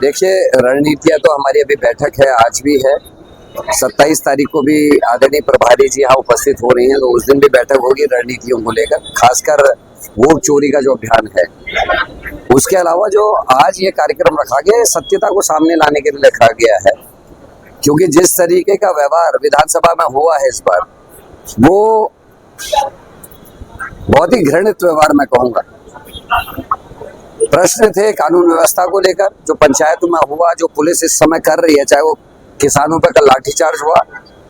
देखिए, रणनीतियां तो हमारी अभी बैठक है, आज भी है। 27 तारीख को भी आदरणीय प्रभारी जी यहाँ उपस्थित हो रही हैं, तो उस दिन भी बैठक होगी रणनीतियों को लेकर, खासकर वोट चोरी का जो अभियान है। उसके अलावा जो आज ये कार्यक्रम रखा गया है, सत्यता को सामने लाने के लिए रखा गया है, क्योंकि जिस तरीके का व्यवहार विधानसभा में हुआ है इस बार, वो बहुत ही घृणित व्यवहार मैं कहूंगा। प्रश्न थे कानून व्यवस्था को लेकर, जो पंचायतों में हुआ, जो पुलिस इस समय कर रही है, चाहे वो किसानों पर कल लाठीचार्ज हुआ,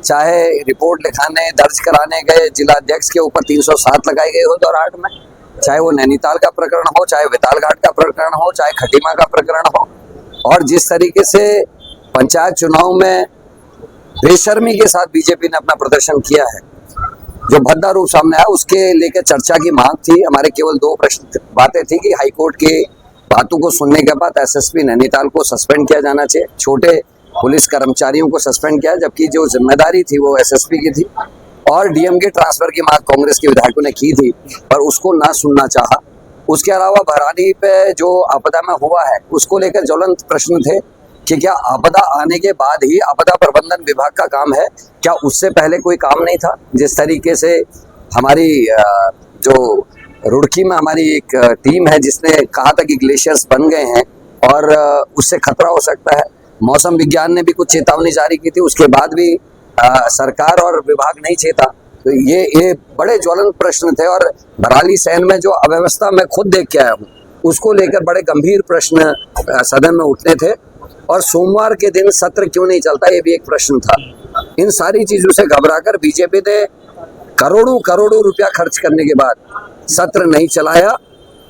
चाहे रिपोर्ट लिखाने दर्ज कराने गए जिला अध्यक्ष के ऊपर 307 लगाई गई हो दौरान में, चाहे वो नैनीताल का प्रकरण हो, चाहे वितालघाट का प्रकरण हो, चाहे खटीमा का प्रकरण हो, और जिस तरीके से पंचायत चुनाव में बेशर्मी के साथ बीजेपी ने अपना प्रदर्शन किया है, जो भद्दा रूप सामने आया, उसके लेकर चर्चा की मांग थी। हमारे केवल दो प्रश्न बातें थी कि हाईकोर्ट की बातों को सुनने के बाद एसएसपी नैनीताल को सस्पेंड किया जाना चाहिए, छोटे पुलिस कर्मचारियों को सस्पेंड किया, जबकि जो जिम्मेदारी थी वो एसएसपी की थी, और डीएम के ट्रांसफर की मांग कांग्रेस के विधायकों ने की थी, पर उसको ना सुनना चाहा। उसके अलावा भरानी पे जो आपदा में हुआ है, उसको लेकर ज्वलंत प्रश्न थे कि क्या आपदा आने के बाद ही आपदा प्रबंधन विभाग का काम है, क्या उससे पहले कोई काम नहीं था? जिस तरीके से हमारी जो रुड़की में हमारी एक टीम है जिसने कहा था कि ग्लेशियर्स बन गए हैं और उससे खतरा हो सकता है, मौसम विज्ञान ने भी कुछ चेतावनी जारी की थी, उसके बाद भी सरकार और विभाग नहीं चेता। तो ये बड़े ज्वलंत प्रश्न थे, और भराली सैन में जो अव्यवस्था मैं खुद देख के आया हूँ, उसको लेकर बड़े गंभीर प्रश्न सदन में उठने थे। और सोमवार के दिन सत्र क्यों नहीं चलता, ये भी एक प्रश्न था। इन सारी चीजों से घबराकर बीजेपी ने करोड़ों करोड़ों रुपया खर्च करने के बाद सत्र नहीं चलाया,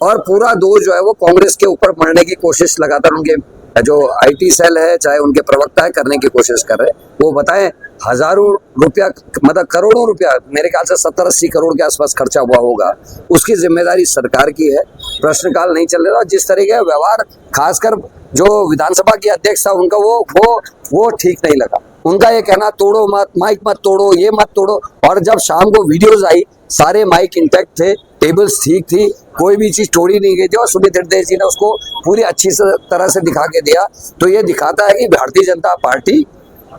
और पूरा दोष जो है वो कांग्रेस के ऊपर मढ़ने की कोशिश लगातार उनके जो आईटी सेल है, चाहे उनके प्रवक्ता है, करने की कोशिश कर रहे हैं। वो बताएं, हजारों रुपया, मतलब करोड़ों रुपया, मेरे ख्याल से 70-80 करोड़ के आसपास खर्चा हुआ होगा, उसकी जिम्मेदारी सरकार की है। प्रश्नकाल नहीं चल रहा, जिस तरीके का व्यवहार खासकर जो विधानसभा के अध्यक्ष था उनका, वो ठीक नहीं लगा। उनका ये कहना, तोड़ो मत, माइक मत तोड़ो, ये मत तोड़ो, और जब शाम को वीडियोस आई, सारे माइक इंटैक्ट थे, टेबल्स ठीक थी, कोई भी चीज तोड़ी नहीं गई थी, और सुमित हृदय जी ने उसको पूरी अच्छी तरह से दिखा के दिया। तो ये दिखाता है कि भारतीय जनता पार्टी,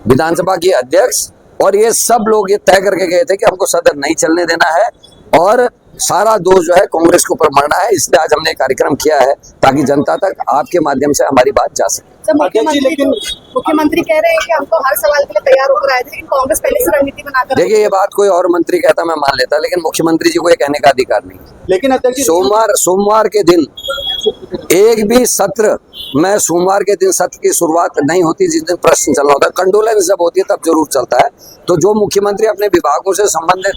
विधानसभा के अध्यक्ष और ये सब लोग ये तय करके गए थे कि हमको सदन नहीं चलने देना है, और सारा दोष जो है कांग्रेस के ऊपर मढ़ना है। इसलिए आज हमने कार्यक्रम किया है ताकि जनता तक आपके माध्यम से हमारी बात जा सके। मुख्यमंत्री कह रहे हैं कि हमको हर सवाल के लिए तैयार होकर आए थे, लेकिन कांग्रेस पहले से रणनीति बनाकर। देखिए, ये बात कोई और मंत्री कहता मैं मान लेता, लेकिन मुख्यमंत्री जी को ये कहने का अधिकार नहीं। लेकिन सोमवार के दिन एक भी सत्र में, सोमवार के दिन सत्र की शुरुआत नहीं होती जिस दिन प्रश्न चलना होता है। कंडोलेंस जब होती है तब जरूर चलता है। तो जो मुख्यमंत्री अपने विभागों से संबंधित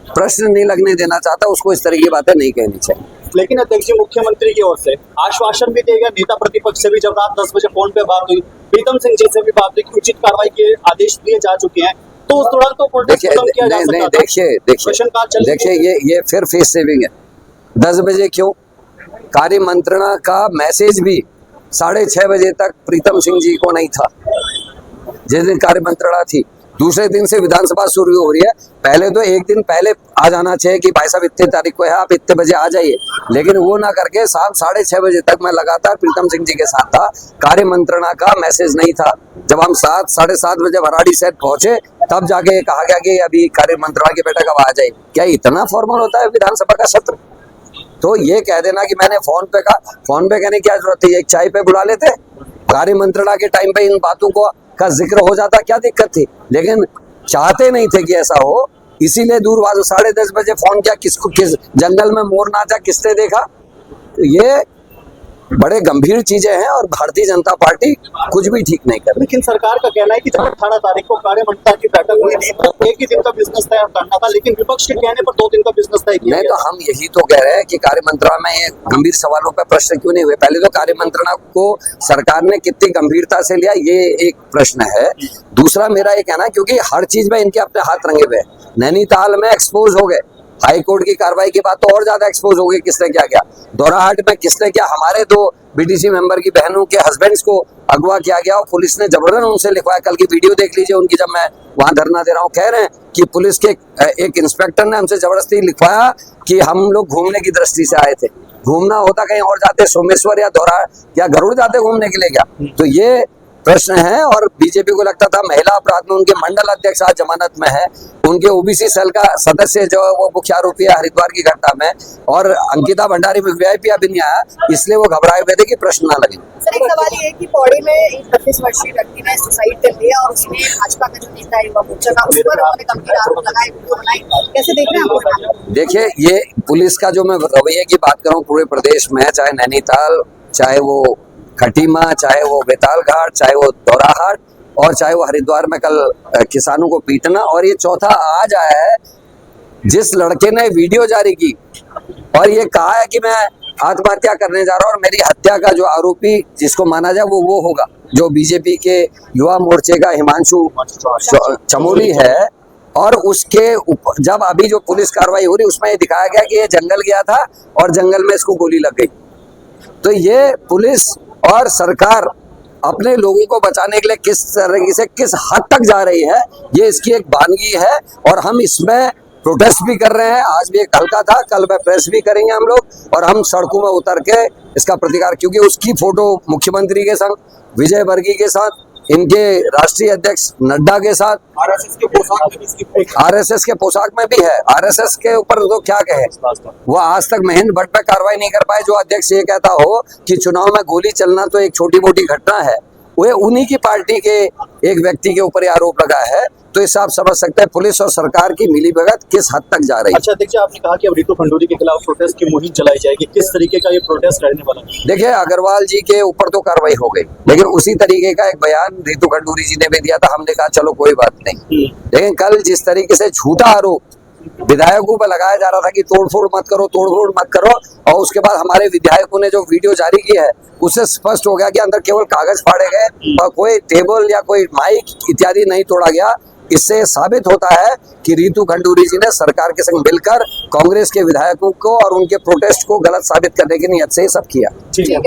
प्रश्न नहीं लगने देना चाहता, उसको इस तरह की बातें नहीं कहनी चाहिए। लेकिन अध्यक्ष जी, मुख्यमंत्री की ओर से आश्वासन भी दिया गया, नेता प्रतिपक्ष से भी जब रात 10 बजे फोन पे बात हुई, प्रीतम सिंह जी से भी बात हुई कि उचित कार्रवाई के आदेश दिए जा चुके हैं, तो उस दौरान तो देखिए ये फिर फेस सेविंग है। 10 बजे क्यों? कार्य मंत्रणा का मैसेज भी 6:30 बजे तक प्रीतम सिंह जी को नहीं था जिस दिन कार्य मंत्रणा थी। दूसरे दिन से विधानसभा शुरू हो रही है, पहले तो एक दिन पहले आ जाना चाहिए कि भाई साहब इतने तारीख को है, आप इतने बजे आ जाइए, लेकिन वो ना करके शाम 6:30 बजे तक मैं लगातार प्रीतम सिंह जी के साथ था। कार्य मंत्रणा का मैसेज नहीं था। जब हम 7-7:30 बजे भराड़ी सेट पहुंचे, तब जाके कहा गया कि अभी कार्य मंत्रणा की बैठक अब आ जाए। क्या इतना फॉर्मल होता है विधानसभा का सत्र? तो ये कह देना कि मैंने फोन पे कहा, फोन पे कहने की क्या जरूरत है, एक चाय पे बुला लेते। कार्य मंत्रणा के टाइम पे इन बातों का जिक्र हो जाता, क्या दिक्कत थी? लेकिन चाहते नहीं थे कि ऐसा हो, इसीलिए दूरभाष 10:30 बजे फोन किया। किस जंगल में मोर नाचा किसने देखा? तो ये बड़े गंभीर चीजें हैं, और भारतीय जनता पार्टी कुछ भी ठीक नहीं कर रही। लेकिन सरकार का कहना है कि जब 18 तारीख को कार्य मंत्रणा की बैठक हुई थी तो एक ही दिन का बिजनेस तय करना था, लेकिन विपक्ष के कहने पर 2 दिन का बिजनेस तय किया। नहीं, तो हम यही तो कह रहे हैं कि कार्य मंत्रणा में ये गंभीर सवालों पर प्रश्न क्यों नहीं हुए? पहले तो कार्य मंत्रणा को सरकार ने कितनी गंभीरता से लिया, ये एक प्रश्न है। दूसरा मेरा ये कहना है, क्योंकि हर चीज में इनके अपने हाथ रंगे हुए, नैनीताल में एक्सपोज हो गए, हाई कोर्ट की कार्रवाई के बाद तो और ज्यादा एक्सपोज हो गई किसने क्या किया। दोराहाट में किसने क्या, हमारे 2 बीडीसी मेंबर की बहनों के हस्बैंड्स को अगवा किया गया और पुलिस ने जबरदस्ती उनसे लिखवाया। कल की वीडियो देख लीजिए उनकी, जब मैं वहां धरना दे रहा हूँ, कह रहे हैं कि पुलिस के एक इंस्पेक्टर ने हमसे जबरदस्ती लिखवाया कि हम लोग घूमने की दृष्टि से आए थे। घूमना होता कहीं और जाते, सोमेश्वर या दोराहाट या गरुड़ जाते घूमने के लिए क्या। तो ये प्रश्न है। और बीजेपी को लगता था महिला अपराध में उनके मंडल अध्यक्ष आज जमानत में है, उनके ओबीसी सेल का सदस्य जो है वो मुख्य आरोपी है हरिद्वार की घटना में, और अंकिता भंडारी में वीआईपी अभी नहीं आया, इसलिए वो घबराए हुए थे कि प्रश्न ना लगे। सर एक सवाल ये है कि पौड़ी में एक 32 वर्षीय व्यक्ति ने सुसाइड कर लिया और उसमें भाजपा का जो नेता है युवा मोर्चा का, उस पर उन्होंने गंभीर आरोप लगाए, वीडियो बनाई, कैसे देख रहे हैं आप? देखिए, ये पुलिस का जो मैं रवैये की बात करूँ पूरे प्रदेश में, चाहे नैनीताल, चाहे वो खटीमा, चाहे वो बेताल घाट, चाहे वो दोराहाट, और चाहे वो हरिद्वार में कल किसानों को पीटना, और ये चौथा आज आया है जिस लड़के ने वीडियो जारी की और ये कहा है कि मैं आत्महत्या करने जा रहा हूं और मेरी हत्या का जो आरोपी जिसको माना जाए वो होगा, जो बीजेपी के युवा मोर्चे का हिमांशु चमोली है। और उसके जब अभी जो पुलिस कार्रवाई हो रही उसमें ये दिखाया गया कि ये जंगल गया था और जंगल में इसको गोली लग गई। तो ये पुलिस और सरकार अपने लोगों को बचाने के लिए किस तरीके से, किस हद तक जा रही है, ये इसकी एक वानगी है। और हम इसमें प्रोटेस्ट भी कर रहे हैं। आज भी एक हल्का था, कल में प्रेस भी करेंगे हम लोग, और हम सड़कों में उतर के इसका प्रतिकार, क्योंकि उसकी फोटो मुख्यमंत्री के संग, विजय वर्गीय के साथ, इनके राष्ट्रीय अध्यक्ष नड्डा के साथ, आरएसएस के पोशाक में भी है। आरएसएस के ऊपर तो क्या कहे, वो आज तक महेंद्र भट्ट पे कार्रवाई नहीं कर पाए। जो अध्यक्ष ये कहता हो कि चुनाव में गोली चलना तो एक छोटी मोटी घटना है, वो उन्हीं की पार्टी के एक व्यक्ति के ऊपर आरोप लगा है। तो इस आप समझ सकते हैं पुलिस और सरकार की मिलीभगत किस हद तक जा रही है। अच्छा देखिए, आपने कहा कि अब रितु खंडूरी के खिलाफ प्रोटेस्ट की मुहिम चलाई जाएगी, किस तरीके का ये प्रोटेस्ट रहने वाला है? देखिए, अग्रवाल जी के ऊपर तो कार्रवाई हो गई, लेकिन उसी तरीके का एक बयान रितु खंडूरी जी ने भी दिया था। हमने कहा चलो कोई बात नहीं, लेकिन कल जिस तरीके से झूठा आरोप विधायकों पर लगाया जा रहा था कि तोड़फोड़ मत करो, तोड़फोड़ मत करो, और उसके बाद हमारे विधायकों ने जो वीडियो जारी की है उससे स्पष्ट हो गया कि अंदर केवल कागज फाड़े गए और कोई टेबल या कोई माइक इत्यादि नहीं तोड़ा गया। इससे साबित होता है कि रितु खंडूरी जी ने सरकार के संग मिलकर कांग्रेस के विधायकों को और उनके प्रोटेस्ट को गलत साबित करने की नियत से सब किया। ठीक है।